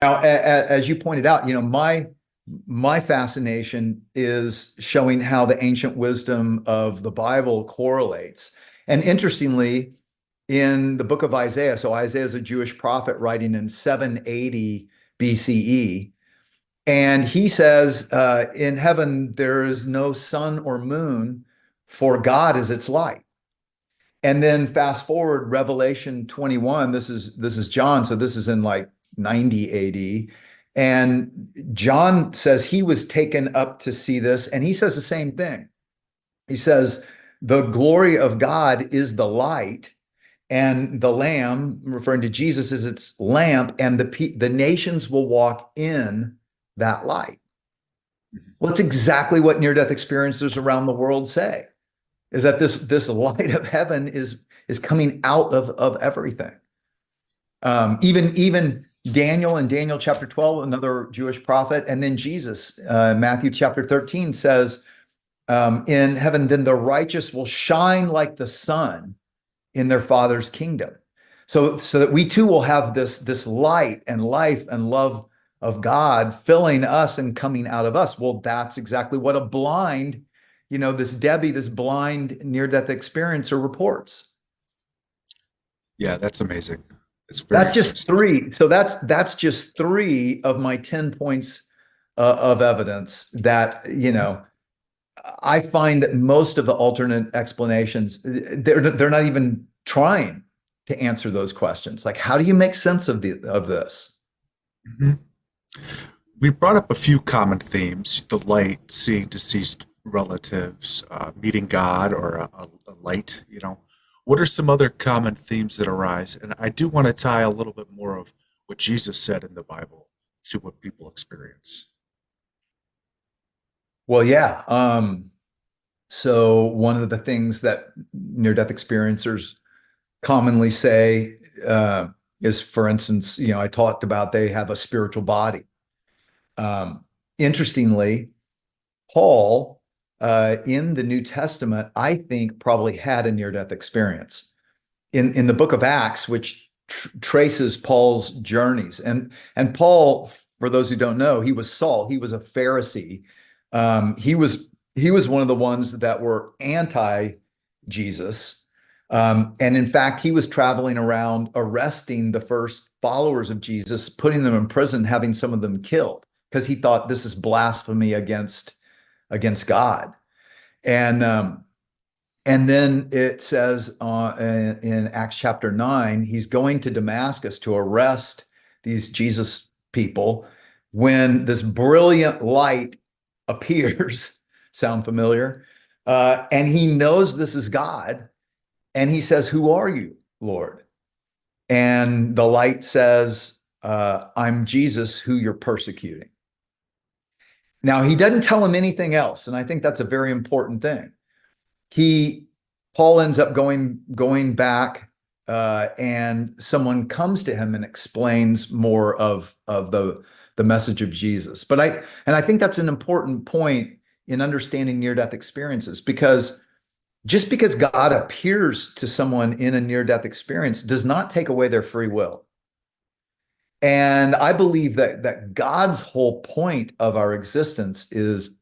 Now, as you pointed out, my fascination is showing how the ancient wisdom of the Bible correlates. And interestingly, in the book of Isaiah, so Isaiah is a Jewish prophet writing in 780 BCE, and he says, in heaven, there is no sun or moon, for God is its light. And then fast forward Revelation 21, this is John, so this is in like 90 AD. And John says he was taken up to see this, and he says the same thing. He says, the glory of God is the light, and the Lamb, referring to Jesus, is its lamp, and the nations will walk in that light. Well, that's exactly what near-death experiencers around the world say, is that this light of heaven is coming out of everything. Even Daniel in Daniel chapter 12, another Jewish prophet, and then Jesus, Matthew chapter 13 says, in heaven, then the righteous will shine like the sun in their Father's kingdom. So that we too will have this light and life and love of God filling us and coming out of us. Well, that's exactly what a blind, this Debbie, this blind near-death experiencer reports. Yeah, that's amazing. It's very That's just interesting. three. So that's just three of my 10 points of evidence that, I find that most of the alternate explanations, they're not even trying to answer those questions. Like, how do you make sense of this? Mhm. We brought up a few common themes: the light, seeing deceased relatives, meeting God, or a light. What are some other common themes that arise? And I do want to tie a little bit more of what Jesus said in the Bible to what people experience. Well, yeah. So one of the things that near-death experiencers commonly say is, for instance, I talked about they have a spiritual body. Interestingly, Paul in the New Testament, I think, probably had a near-death experience. In the book of Acts, which traces Paul's journeys. And Paul, for those who don't know, he was Saul. He was a Pharisee. He was one of the ones that were anti-Jesus. And in fact, he was traveling around arresting the first followers of Jesus, putting them in prison, having some of them killed, because he thought this is blasphemy against God. And and then it says in Acts chapter 9, he's going to Damascus to arrest these Jesus people when this brilliant light appears. Sound familiar? And he knows this is God. And he says, "Who are you, Lord?" And the light says, "I'm Jesus who you're persecuting." Now, he doesn't tell him anything else. And I think that's a very important thing. he Paul ends up going back, and someone comes to him and explains more of the message of Jesus. I think that's an important point in understanding near-death experiences, because just because God appears to someone in a near-death experience does not take away their free will. And I believe that God's whole point of our existence is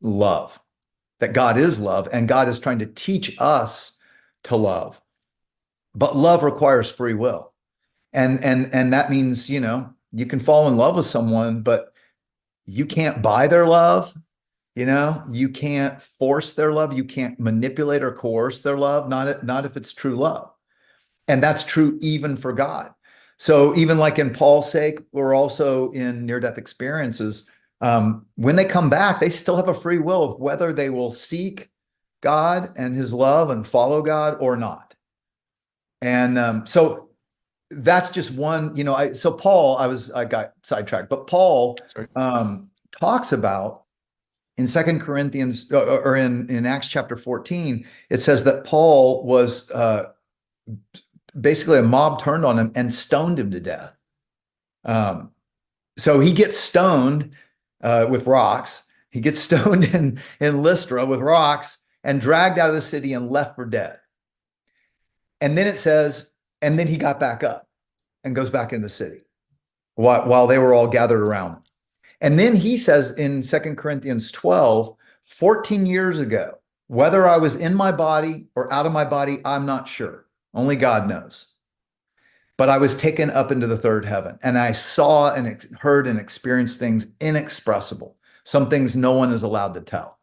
love, that God is love, and God is trying to teach us to love. But love requires free will. And that means, you can fall in love with someone, but you can't buy their love. You can't force their love. You can't manipulate or coerce their love, not if it's true love. And that's true even for God. So even like in Paul's sake, we're also in near-death experiences. When they come back, they still have a free will of whether they will seek God and his love and follow God or not. And so that's just one, so Paul, I got sidetracked, but Paul Sorry. talks about in Second Corinthians, or in Acts chapter 14, it says that Paul was basically, a mob turned on him and stoned him to death. So he gets stoned with rocks. He gets stoned in Lystra with rocks and dragged out of the city and left for dead. And then it says, and then he got back up and goes back in the city. while they were all gathered around. And then he says in 2 Corinthians 12, 14 years ago, whether I was in my body or out of my body, I'm not sure. Only God knows. But I was taken up into the third heaven, and I saw and heard and experienced things inexpressible, some things no one is allowed to tell.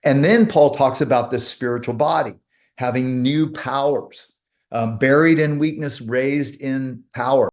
And then Paul talks about this spiritual body having new powers, buried in weakness, raised in power.